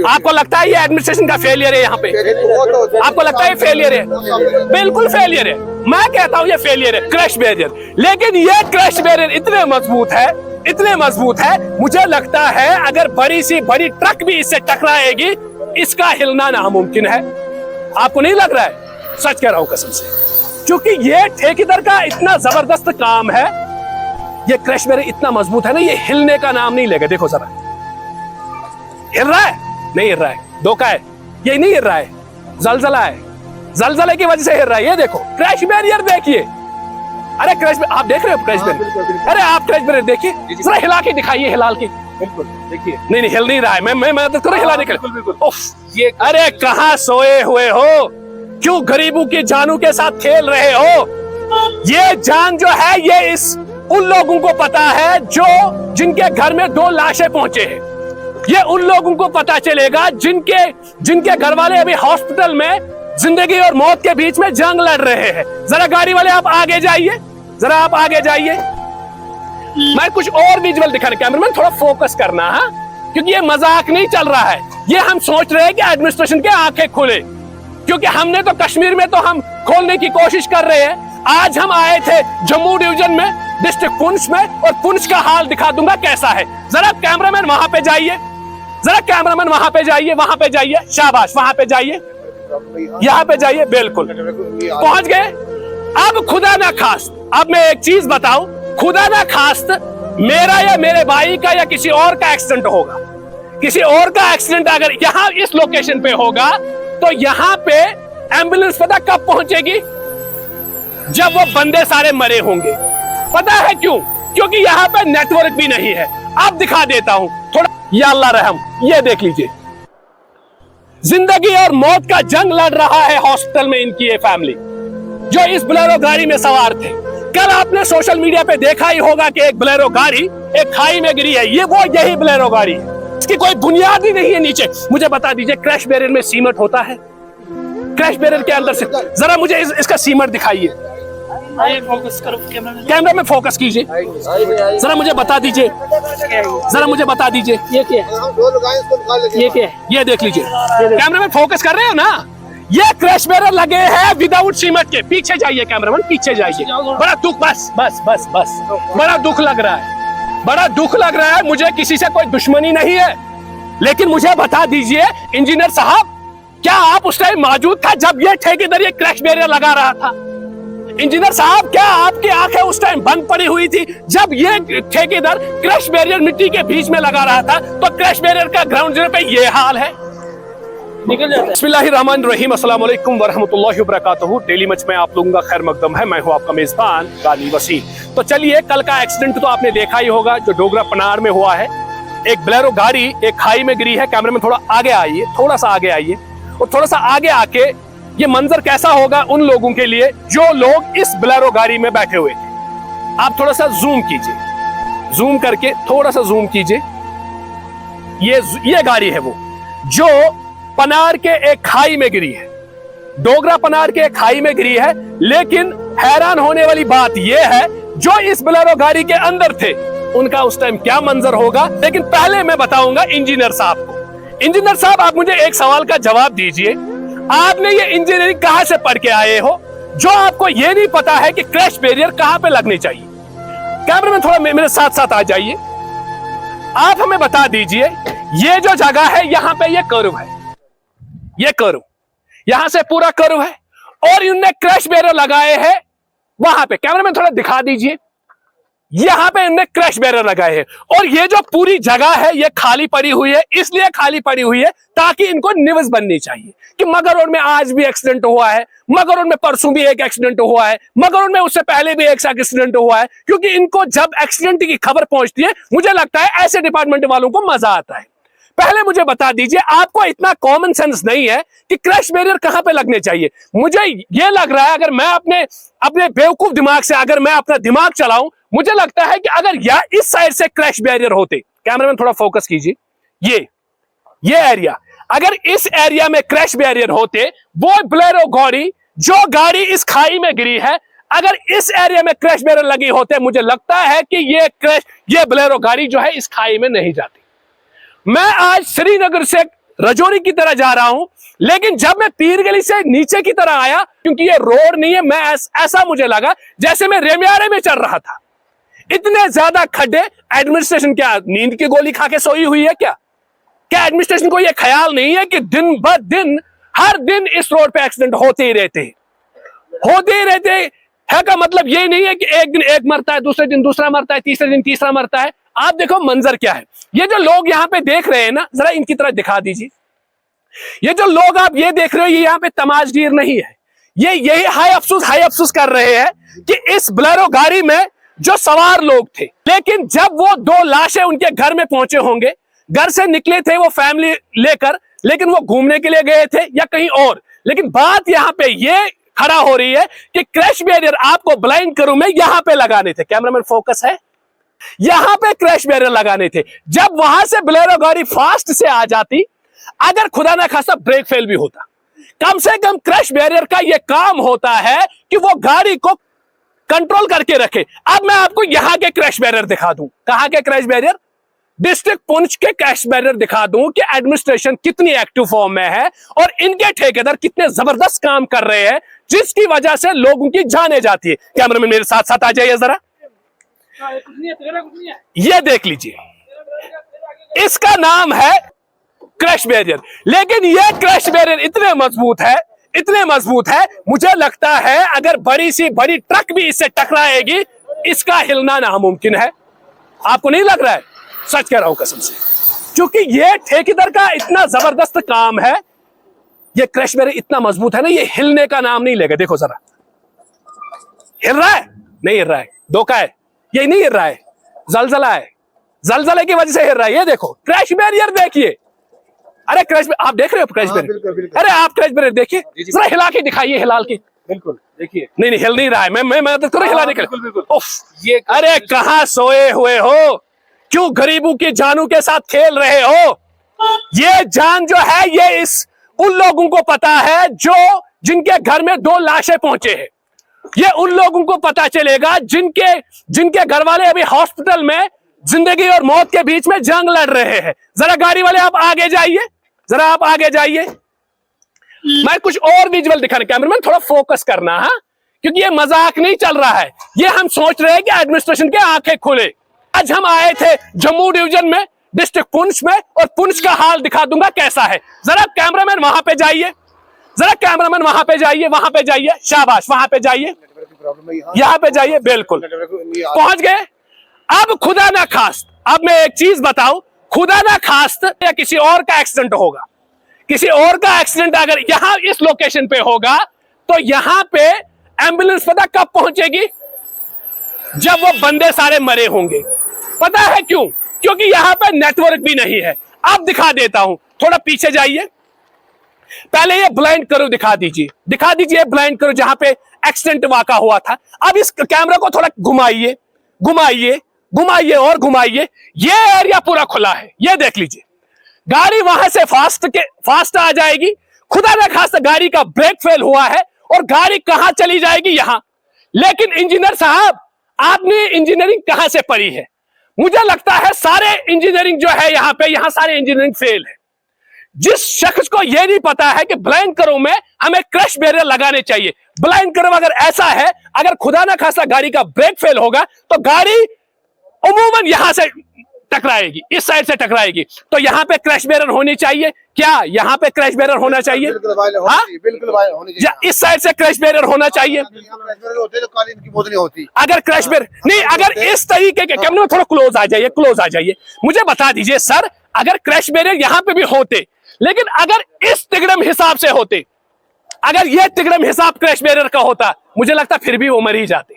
आपको लगता है ये एडमिनिस्ट्रेशन का फेलियर है? यहाँ पे आपको लगता है फेलियर है? बिल्कुल फेलियर है। मैं कहता हूँ ये फेलियर है, क्रैश बैरियर। लेकिन ये क्रैश बैरियर इतने मजबूत है, इतने मजबूत है, मुझे लगता है अगर बड़ी सी बड़ी ट्रक भी इससे टकराएगी इसका हिलना नामुमकिन है। आपको नहीं लग रहा है? सच कह रहा हूं कसम से, क्योंकि ये ठेकेदार का इतना जबरदस्त काम है। ये क्रैश बैरियर इतना मजबूत है ना, ये हिलने का नाम नहीं लेगा। देखो जरा, हिल रहा है? नहीं हिल रहा है, धोखा है, ये नहीं हिल रहा है, जलजला है, जलजले की वजह से हिल रहा है। ये देखो क्रैश बैरियर देखिए। अरे क्रैश, आप देख रहे हो क्रैश बैरियर? अरे आप क्रैश बैरियर देखिए, जरा हिला के दिखाइए, हिला के। बिल्कुल देखिए, नहीं नहीं हिल नहीं रहा है। मैं मदद करूं हिलाने के लिए? ये अरे कहां सोए हुए हो? क्यों गरीबों की जानों के साथ खेल रहे हो? ये जान जो है ये इस उन लोगों को पता है जो जिनके घर में 2 लाशें पहुंचे हैं। ये उन लोगों को पता चलेगा जिनके घर वाले अभी हॉस्पिटल में जिंदगी और मौत के बीच में जंग लड़ रहे हैं। जरा गाड़ी वाले आप आगे जाइए, जरा आप आगे जाइए। मैं कुछ और विजुअल दिखाने, कैमरामैन थोड़ा फोकस करना, हाँ, क्योंकि ये मजाक नहीं चल रहा है। ये हम सोच रहे हैं कि एडमिनिस्ट्रेशन के आंखें खुले, क्योंकि हमने तो कश्मीर में तो हम खोलने की कोशिश कर रहे हैं। आज हम आए थे जम्मू डिवीजन में, डिस्ट्रिक्ट पुंछ में, और पुंछ का हाल दिखा दूंगा कैसा है। जरा कैमरामैन वहां पे जाइए, जरा कैमरामैन वहां पे जाइए, वहां पे जाइए, शाबाश, वहां पे जाइए, यहाँ पे जाइए, बिल्कुल पहुंच गए। अब खुदा ना खास्त, अब मैं एक चीज बताऊं, खुदा ना खास्त मेरा या मेरे भाई का या किसी और का एक्सीडेंट होगा, किसी और का एक्सीडेंट अगर यहाँ इस लोकेशन पे होगा तो यहाँ पे एम्बुलेंस पता कब पहुंचेगी? जब वो बंदे सारे मरे होंगे। पता है क्यों? क्योंकि यहाँ पे नेटवर्क भी नहीं है। अब दिखा देता हूं थोड़ा, या अल्लाह रहम, ये देख लीजिए, जिंदगी और मौत का जंग लड़ रहा है हॉस्पिटल में इनकी ये फैमिली, जो इस बोलेरो गाड़ी में सवार थे। कल आपने सोशल मीडिया पे देखा ही होगा कि एक बोलेरो गाड़ी एक खाई में गिरी है। ये वो यही बोलेरो गाड़ी है, इसकी कोई बुनियाद ही नहीं है नीचे। मुझे बता दीजिए, क्रैश बैरियर में सीमेंट होता है? क्रैश बैरियर के अंदर से जरा मुझे इसका सीमेंट दिखाइए। फोकस करो, कैमरा में फोकस कीजिए, जरा मुझे बता दीजिए, जरा मुझे बता दीजिए ये क्या है? ये क्या है? ये देख लीजिए, कैमरा में फोकस कर रहे हो ना? ये क्रैश बैरियर लगे हैं विदाउट सीमेंट के। पीछे जाइए कैमरामैन, पीछे जाइए। बड़ा दुख, बस बस बस बस, बड़ा दुख लग रहा है, बड़ा दुख लग रहा है। मुझे किसी से कोई दुश्मनी नहीं है, लेकिन मुझे बता दीजिए इंजीनियर साहब, क्या आप उस टाइम मौजूद था जब ये ठेकेदार ये क्रैश बैरियर लगा रहा था? इंजीनियर साहब, क्या आपकी आंखें उस टाइम बंद पड़ी हुई थी जब ये ठेकेदार क्रैश बैरियर मिट्टी के बीच में लगा रहा था? तो क्रैश बैरियर का ग्राउंड जीरो पे ये हाल है, निकल जाता है। बिस्मिल्लाहिर्रहमानिर्रहीम, अस्सलाम वालेकुम वरहमतुल्लाहि वबरकातुहू। डेली मच में आप लोगों का खैर मकदम है। मैं हूं आपका मेजबान गानी वसीम। तो चलिए, कल का एक्सीडेंट तो आपने देखा ही होगा जो डोगरा पनार में हुआ है। एक बोलेरो गाड़ी एक खाई में गिरी है। कैमरे में थोड़ा आगे आइए, थोड़ा सा आगे आइए, और थोड़ा सा आगे आके ये मंजर कैसा होगा उन लोगों के लिए जो लोग इस बोलेरो गाड़ी में बैठे हुए थे। आप थोड़ा सा जूम कीजिए, जूम करके थोड़ा सा जूम कीजिए। ये गाड़ी है वो जो पनार के एक खाई में गिरी है, डोगरा पनार के एक खाई में गिरी है। लेकिन हैरान होने वाली बात यह है, जो इस बोलेरो गाड़ी के अंदर थे उनका उस टाइम क्या मंजर होगा। लेकिन पहले मैं बताऊंगा इंजीनियर साहब को। इंजीनियर साहब, आप मुझे एक सवाल का जवाब दीजिए। आपने ये इंजीनियरिंग कहां से पढ़ के आए हो जो आपको ये नहीं पता है कि क्रैश बैरियर कहां पे लगने चाहिए? कैमरे में थोड़ा मेरे साथ साथ आ जाइए। आप हमें बता दीजिए, ये जो जगह है यहां पे ये कर्व है, ये कर्व यहां से पूरा कर्व है, और इनने क्रैश बैरियर लगाए हैं वहां पे। कैमरे में थोड़ा दिखा दीजिए, यहां पे इनने क्रैश बैरियर लगाए हैं। और ये जो पूरी जगह है ये खाली पड़ी हुई है, इसलिए खाली पड़ी हुई है ताकि इनको न्यूज़ बननी चाहिए कि मगर रोड में आज भी एक्सीडेंट हुआ है, मगर रोड में परसों भी एक एक्सीडेंट हुआ है, मगर रोड में उससे पहले भी एक एक्सीडेंट हुआ है। क्योंकि इनको जब एक्सीडेंट की खबर पहुंचती है, मुझे लगता है ऐसे डिपार्टमेंट वालों को मजा आता है। पहले मुझे बता दीजिए, आपको इतना कॉमन सेंस नहीं है कि क्रैश बैरियर कहां पे लगने चाहिए? मुझे यह लग रहा है, अगर मैं अपने बेवकूफ दिमाग से अगर मैं अपना दिमाग चलाऊं, मुझे लगता है कि अगर या इस साइड से क्रैश बैरियर होते, कैमरामैन थोड़ा फोकस कीजिए, ये एरिया, अगर इस एरिया में क्रैश बैरियर होते, वो बोलेरो गाड़ी इस खाई में गिरी है, अगर इस एरिया में क्रैश बैरियर लगे होते, मुझे लगता है कि ये बोलेरो गाड़ी जो है इस खाई में नहीं जाती। मैं आज श्रीनगर से रजौरी की तरह जा रहा हूं, लेकिन जब मैं पीर गली से नीचे की तरह आया, क्योंकि ये रोड नहीं है, मैं ऐसा मुझे लगा जैसे मैं रेमियारे में चल रहा था। इतने ज्यादा खड्डे। एडमिनिस्ट्रेशन क्या नींद की गोली खा के सोई हुई है क्या? क्या एडमिनिस्ट्रेशन को यह ख्याल नहीं है कि दिन ब दिन हर दिन इस रोड पे एक्सीडेंट होते ही रहते हैं का मतलब ये नहीं है कि एक दिन एक मरता है, दूसरे दिन दूसरा मरता है, तीसरे दिन तीसरा मरता है। आप देखो मंजर क्या है। ये जो लोग यहाँ पे देख रहे हैं ना, जरा इनकी तरह दिखा दीजिए। ये जो लोग आप ये देख रहे हो, ये यहाँ पे तमाशगीर नहीं है, ये यही हाय अफसोस कर रहे हैं कि इस बोलेरो गाड़ी में जो सवार लोग थे, लेकिन जब वो 2 लाशें उनके घर में पहुंचे होंगे, घर से निकले थे वो फैमिली लेकर, लेकिन वो घूमने के लिए गए थे या कहीं और, लेकिन बात यहाँ पे ये खड़ा हो रही है कि क्रैश बैरियर आपको ब्लाइंड करूं मैं यहां पे लगाने थे। कैमरामैन फोकस है, यहां पे क्रैश बैरियर लगाने थे। जब वहां से बोलेरो गाड़ी फास्ट से आ जाती, अगर खुदा ना खासा ब्रेक फेल भी होता, कम से कम क्रैश बैरियर का यह काम होता है कि वो गाड़ी को कंट्रोल करके रखे। अब मैं आपको यहां के क्रैश बैरियर दिखा दूं। कहां के क्रैश बैरियर? डिस्ट्रिक्ट पुंछ के क्रैश बैरियर दिखा दूं कि एडमिनिस्ट्रेशन कितनी एक्टिव फॉर्म में है और इनके ठेकेदार कितने जबरदस्त काम कर रहे हैं, जिसकी वजह से लोगों की जाने जाती है। कैमरामैन मेरे साथ साथ आ जाइए जरा, ये देख लीजिए, इसका नाम है क्रैश बैरियर। लेकिन यह क्रैश बैरियर इतने मजबूत है, मुझे लगता है अगर बड़ी सी बड़ी ट्रक भी इससे टकराएगी, इसका हिलना नामुमकिन है। आपको नहीं लग रहा है? सच कह रहा हूं कसम से, क्योंकि यह ठेकेदार का इतना जबरदस्त काम है। यह क्रैश बैरियर इतना मजबूत है ना, ये हिलने का नाम नहीं लेगा। देखो जरा, हिल रहा है? नहीं हिल रहा है, धोखा है, ये नहीं हिल रहा है, जलजला है, जलजले की वजह से हिल रहा है। ये देखो क्रैश बैरियर देखिए। अरे क्रैश, आप देख रहे हो क्रैश बैरियर? अरे आप क्रैश बैरियर देखिए, जरा हिला के दिखाइए, हिलाल के। बिल्कुल देखिए, नहीं हिल नहीं रहा है। मैं मदद करूं हिलाने के लिए? ये अरे कहां सोए हुए हो? क्यों गरीबों की जानों के साथ खेल रहे हो? ये जान जो है, ये उन लोगों को पता है जिनके घर में 2 लाशें पहुंचे हैं। ये उन लोगों को पता चलेगा जिनके घर वाले अभी हॉस्पिटल में जिंदगी और मौत के बीच में जंग लड़ रहे हैं। जरा गाड़ी वाले आप आगे जाइए, जरा आप आगे जाइए। मैं कुछ और विजुअल दिखाने, कैमरामैन थोड़ा फोकस करना, हाँ, क्योंकि ये मजाक नहीं चल रहा है। ये हम सोच रहे हैं कि एडमिनिस्ट्रेशन के आंखें खुले। आज हम आए थे जम्मू डिवीजन में, डिस्ट्रिक्ट पुंछ में, और पुंछ का हाल दिखा दूंगा कैसा है। जरा कैमरामैन वहां पे जाइए, जरा कैमरामैन वहां पे जाइए, शाबाश, वहां पे जाइए, यहां पे जाइए, बिल्कुल पहुंच गए। अब खुदा ना खास्त, अब मैं एक चीज बताऊं, खुदा ना खास्त या किसी और का एक्सीडेंट होगा, किसी और का एक्सीडेंट अगर यहां इस लोकेशन पे होगा, तो यहां पे एम्बुलेंस पता कब पहुंचेगी? जब वो बंदे सारे मरे होंगे। पता है क्यों? क्योंकि यहां पे नेटवर्क भी नहीं है। अब दिखा देता हूं, थोड़ा पीछे जाइए, पहले ये ब्लाइंड करो दिखा दीजिए ब्लाइंड करो जहां पे एक्सीडेंट वाका हुआ था। अब इस कैमरा को थोड़ा घुमाइए, और घुमाइए। ये एरिया पूरा खुला है, ये देख लीजिए। गाड़ी वहां से फास्ट आ जाएगी। खुदा ना खास्ता गाड़ी का ब्रेक फेल हुआ है और गाड़ी कहां चली जाएगी? यहां। लेकिन इंजीनियर साहब, आपने इंजीनियरिंग कहां से पढ़ी है? मुझे लगता है सारे इंजीनियरिंग जो है यहां सारे इंजीनियरिंग फेल है। जिस शख्स को यह नहीं पता है कि ब्लाइंड करो में हमें क्रैश बैरियर लगाने चाहिए। ब्लाइंड करो अगर ऐसा है, अगर खुदा ना खास्ता गाड़ी का ब्रेक फेल होगा तो गाड़ी उमूमन यहां से टकराएगी, इस साइड से टकराएगी। तो यहां पे क्रैश बैरियर होनी चाहिए क्या? यहां पे क्रैश बैरियर होना चाहिए, बिल्कुल, या इस साइड से क्रैश बैरियर होना चाहिए। अगर क्रैश बैरियर नहीं, अगर इस तरीके के कैमरे में थोड़ा क्लोज आ जाइए, मुझे बता दीजिए सर, अगर क्रैश बैरियर यहां पे भी होते, लेकिन अगर इस तिगड़म हिसाब से होते, अगर यह तिगड़म हिसाब क्रैश बैरियर का होता, मुझे लगता फिर भी वो मर ही जाते,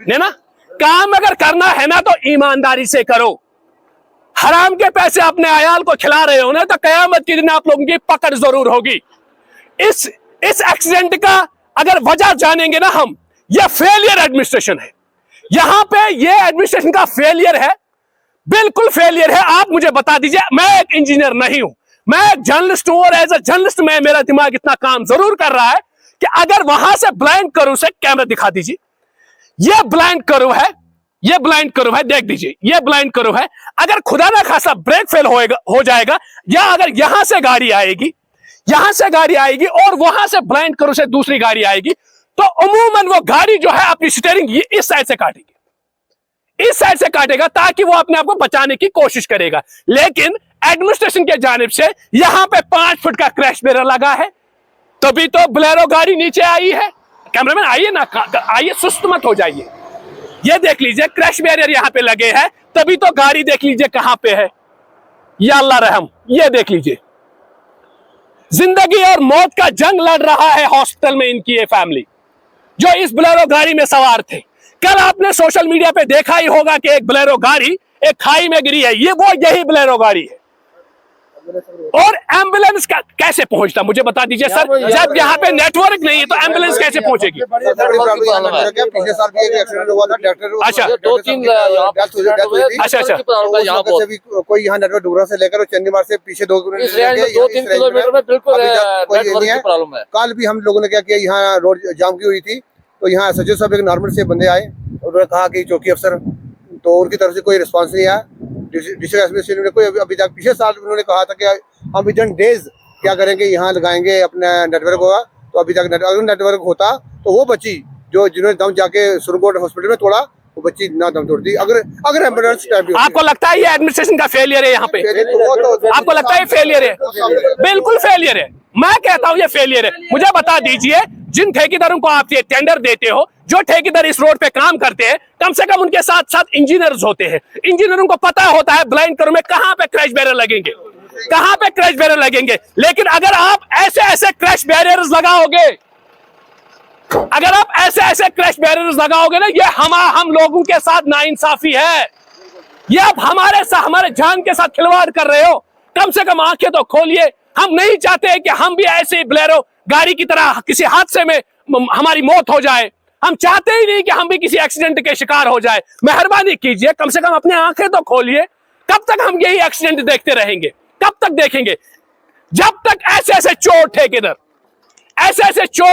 नहीं ना? काम अगर करना है ना तो ईमानदारी से करो। हराम के पैसे अपने आयाल को खिला रहे हो ना, तो कयामत के दिन आप लोगों की पकड़ जरूर होगी। इस एक्सीडेंट का अगर वजह जानेंगे ना हम, यह फेलियर एडमिनिस्ट्रेशन है। यहां पे यह एडमिनिस्ट्रेशन का फेलियर है, बिल्कुल फेलियर है। आप मुझे बता दीजिए, मैं एक इंजीनियर नहीं हूं, मैं एक जर्नलिस्ट हूं, और एज ए जर्नलिस्ट में मेरा दिमाग इतना काम जरूर कर रहा है कि अगर वहां से ब्लाइंड करू से कैमरा दिखा दीजिए, यह ब्लाइंड करू है, ये ब्लाइंड कर्व है, देख दीजिए, ये ब्लाइंड कर्व है। अगर खुदा ना खासा ब्रेक फेल हो जाएगा, या अगर यहां से गाड़ी आएगी, यहां से गाड़ी आएगी और वहां से ब्लाइंड कर्व से दूसरी गाड़ी आएगी, तो अमूमन वो गाड़ी जो है अपनी स्टीयरिंग इस साइड से काटेगी, इस साइड से काटेगा, ताकि वो अपने आप को बचाने की कोशिश करेगा। लेकिन एडमिनिस्ट्रेशन के जानिब से यहां पे 5 फुट का क्रैश बैरियर लगा है, तभी तो बोलेरो गाड़ी नीचे आई है। कैमरामैन आइए ना, आइए, सुस्त मत हो जाइए। ये देख लीजिए, क्रैश बैरियर यहां पे लगे हैं, तभी तो गाड़ी देख लीजिए कहां पे है। या अल्लाह रहम, ये देख लीजिए, जिंदगी और मौत का जंग लड़ रहा है हॉस्पिटल में इनकी ये फैमिली, जो इस बोलेरो गाड़ी में सवार थे। कल आपने सोशल मीडिया पे देखा ही होगा कि एक बोलेरो गाड़ी एक खाई में गिरी है, ये वो यही बोलेरो गाड़ी है। और एम्बुलेंस का कैसे पहुंचता, मुझे बता दीजिए सर, जब यहाँ पे नेटवर्क नहीं है तो एम्बुलेंस कैसे पहुंचेगी? पिछले साल भी एक एक्सीडेंट हुआ था, डॉक्टर अच्छा, 2-3 अच्छा, कोई यहाँ नेटवर्क डूरा से लेकर चंडी मार्ग से पीछे 2-3 किलोमीटर में बिल्कुल प्रॉब्लम है। कल भी हम लोगों ने क्या किया, यहाँ रोड जाम की हुई थी, तो यहाँ सचिव साहब एक नॉर्मल से बंदे आए, उन्होंने कहा कि चौकी अफसर, तो उनकी तरफ से कोई रिस्पॉन्स नहीं आया। डिस्ट्रिक्ट एडमिनिस्ट्रेशन ने कोई अभी तक, पिछले साल उन्होंने कहा था कि हम विदिन डेज क्या करेंगे, यहाँ लगाएंगे अपना नेटवर्क होगा, तो अभी तक अगर नेटवर्क होता तो वो बच्ची जो जिन्होंने दम जाके सुरकोट हॉस्पिटल में तोड़ा, वो बच्ची ना दम तोड़ती। अगर एम्बुलेंस टाइम। आपको लगता है ये एडमिनिस्ट्रेशन का फेलियर है यहाँ पे? आपको लगता है फेलियर है? बिल्कुल फेलियर है, मैं कहता हूँ ये फेलियर है। मुझे बता दीजिए, जिन ठेकेदारों को आप ये टेंडर देते हो, जो ठेकेदार इस रोड पे काम करते हैं, कम से कम उनके साथ साथ इंजीनियर्स होते हैं। इंजीनियरों को पता होता है ब्लाइंड कर्व में कहां पे क्रैश बैरियर लगेंगे, कहां पे क्रैश बैरियर लगेंगे। लेकिन अगर आप ऐसे ऐसे क्रैश बैरियर्स लगाओगे, अगर आप ऐसे ऐसे क्रैश बैरियर्स लगाओगे ना, ये हम लोगों के साथ नाइंसाफी है। ये आप हमारे जान के साथ खिलवाड़ कर रहे हो। कम से कम आंखें तो खोलिए। हम नहीं चाहते कि हम भी ऐसे बोलेरो गाड़ी की तरह किसी हादसे में हमारी मौत हो जाए। हम चाहते ही नहीं कि हम भी किसी एक्सीडेंट के शिकार हो जाए। मेहरबानी कीजिए, कम से कम अपनी आंखें तो खोलिए। कब तक हम यही एक्सीडेंट देखते रहेंगे? कब तक देखेंगे? जब तक ऐसे ऐसे चोर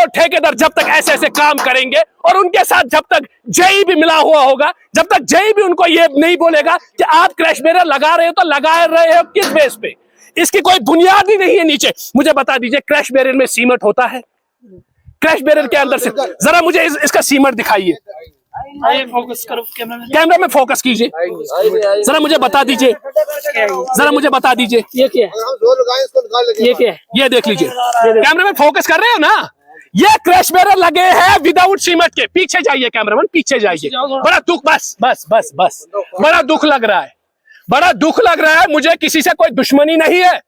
ठेकेदार जब तक ऐसे ऐसे काम करेंगे, और उनके साथ जब तक जेई भी मिला हुआ होगा, जब तक जेई भी उनको ये नहीं बोलेगा कि आप क्रैश बैरियर लगा रहे हो, तो लगा रहे हो किस बेस पे? इसकी कोई बुनियाद ही नहीं है नीचे। मुझे बता दीजिए, क्रैश बैरियर में सीमेंट होता है? क्रैश बैरियर के अंदर से जरा मुझे इसका सीमेंट दिखाइए। फोकस करो, कैमरा में फोकस कीजिए, जरा मुझे बता दीजिए, जरा मुझे बता दीजिए, ये क्या है? ये क्या है? ये देख लीजिए, कैमरा में फोकस कर रहे हो ना? ये क्रैश बैरियर लगे हैं विदाउट सीमेंट के। पीछे जाइए कैमरामैन, पीछे जाइए। बड़ा दुख, बस बस बस बस, बड़ा दुख लग रहा है, बड़ा दुख लग रहा है। मुझे किसी से कोई दुश्मनी नहीं है,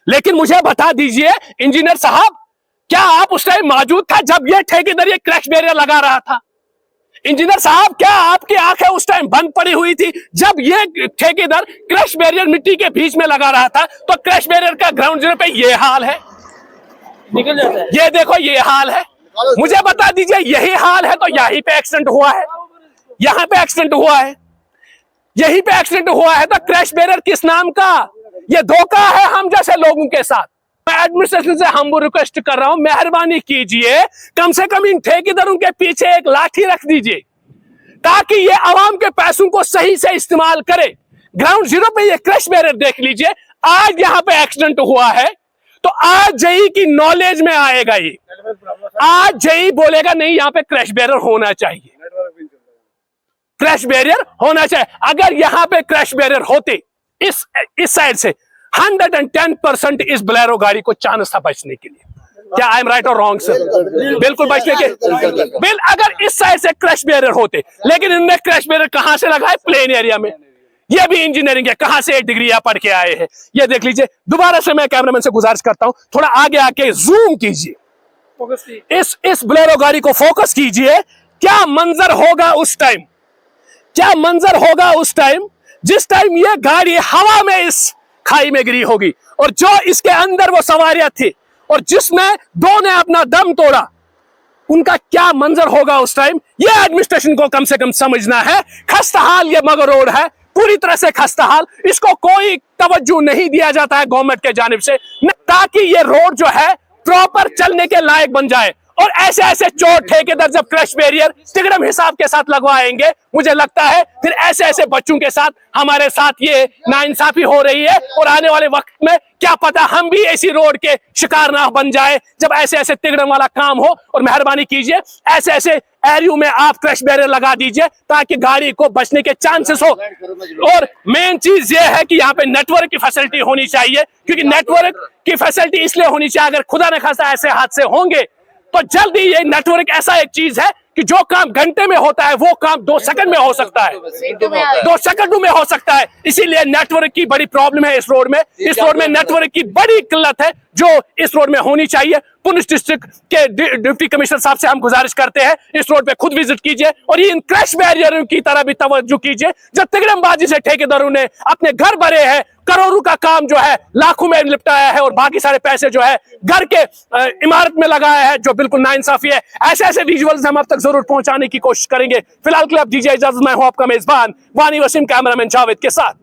लेकिन मुझे बता दीजिए इंजीनियर साहब, क्या आप उस टाइम मौजूद था जब ये ठेकेदार ये क्रैश बैरियर लगा रहा था? इंजीनियर साहब, क्या आपकी आंखें उस टाइम बंद पड़ी हुई थी जब ये ठेकेदार क्रैश बैरियर मिट्टी के बीच में लगा रहा था? तो क्रैश बैरियर का ग्राउंड जीरो पे ये हाल है, निकल जाता है। ये देखो, ये हाल है। मुझे बता दीजिए, यही हाल है तो यहीं पे एक्सीडेंट हुआ है, यहां पे एक्सीडेंट हुआ है, यहीं पे एक्सीडेंट हुआ है। तो क्रैश बैरियर किस नाम का? ये धोखा है हम जैसे लोगों के साथ। मैं एडमिनिस्ट्रेशन से हम रिक्वेस्ट कर रहा हूं, मेहरबानी कीजिए, कम से कम इन ठेकेदारों के पीछे एक लाठी रख दीजिए, ताकि ये आवाम के पैसों को सही से इस्तेमाल करे। ग्राउंड जीरो पे ये क्रैश बैरियर देख लीजिए, आज यहाँ पे एक्सीडेंट हुआ है, तो आज जेई की नॉलेज में आएगा ये, आज जेई बोलेगा नहीं यहाँ पे क्रैश बैरियर होना चाहिए, क्रैश बैरियर होना चाहिए। अगर यहाँ पे क्रैश बैरियर होते इस साइड से, 110% इस बोलेरो गाड़ी को चांस था बचने के लिए। क्या आई एम राइट और रॉन्ग सर? बिल्कुल बचने के बिल, अगर इस साइड से क्रैश बैरियर होते, लेकिन इनने क्रैश बैरियर कहां से लगाए? प्लेन एरिया में। ये भी इंजीनियरिंग है, कहां से 8 डिग्री पढ़ के आए हैं। ये देख लीजिए। दोबारा से मैं कैमरामैन से गुजारिश करता हूं, थोड़ा आगे आके जूम कीजिए, इस बोलेरो गाड़ी को फोकस कीजिए। क्या मंजर होगा उस टाइम, क्या मंजर होगा उस टाइम जिस टाइम ये गाड़ी हवा में इस खाई में गिरी होगी, और जो इसके अंदर वो सवारियां थी और जिसमें दो ने अपना दम तोड़ा, उनका क्या मंजर होगा उस टाइम? ये एडमिनिस्ट्रेशन को कम से कम समझना है। खस्ताहाल ये मगर रोड है, पूरी तरह से खस्ताहाल। इसको कोई तवज्जो नहीं दिया जाता है गवर्नमेंट के जानिब से, ताकि ये रोड जो है प्रॉपर चलने के लायक बन जाए। और ऐसे ऐसे चोर ठेकेदार जब क्रश बैरियर तिगड़म हिसाब के साथ लगवाएंगे, मुझे लगता है फिर ऐसे ऐसे बच्चों के साथ हमारे साथ ये नाइंसाफी हो रही है। और आने वाले वक्त में क्या पता हम भी ऐसी रोड के शिकार ना बन जाए जब ऐसे ऐसे तिगड़म वाला काम हो। और मेहरबानी कीजिए ऐसे ऐसे एरियो में आप क्रश बैरियर लगा दीजिए ताकि गाड़ी को बचने के चांसेस हो। और मेन चीज ये है कि यहाँ पे नेटवर्क की फैसिलिटी होनी चाहिए, क्योंकि नेटवर्क की फैसिलिटी इसलिए होनी चाहिए, अगर खुदा न खास्ता ऐसे हादसे होंगे तो जल्दी ये नेटवर्क ऐसा एक चीज है कि जो काम घंटे में होता है वो काम 2 सेकंड में हो सकता है, 2 सेकंड में हो सकता है। इसीलिए नेटवर्क की बड़ी प्रॉब्लम है इस रोड में। इस रोड में नेटवर्क की बड़ी किल्लत है जो इस रोड में होनी चाहिए। पुलिस डिस्ट्रिक्ट के डिप्टी कमिश्नर साहब से हम गुजारिश करते हैं इस रोड पे खुद विजिट कीजिए और इन क्रैश बैरियरों की तरह भी तवज्जो कीजिए। जब तिगड़मबाजी से ठेकेदारों ने अपने घर भरे हैं, करोड़ों का काम जो है लाखों में निपटाया है और बाकी सारे पैसे जो है घर के इमारत में लगाया है, जो बिल्कुल नाइंसाफी है। ऐसे ऐसे विजुअल्स हम अब तक जरूर पहुंचाने की कोशिश करेंगे। फिलहाल के लिए आप दीजिए इजाजत, मैं हूं आपका मेजबान वानी वसीम, कैमरामैन जावेद के साथ।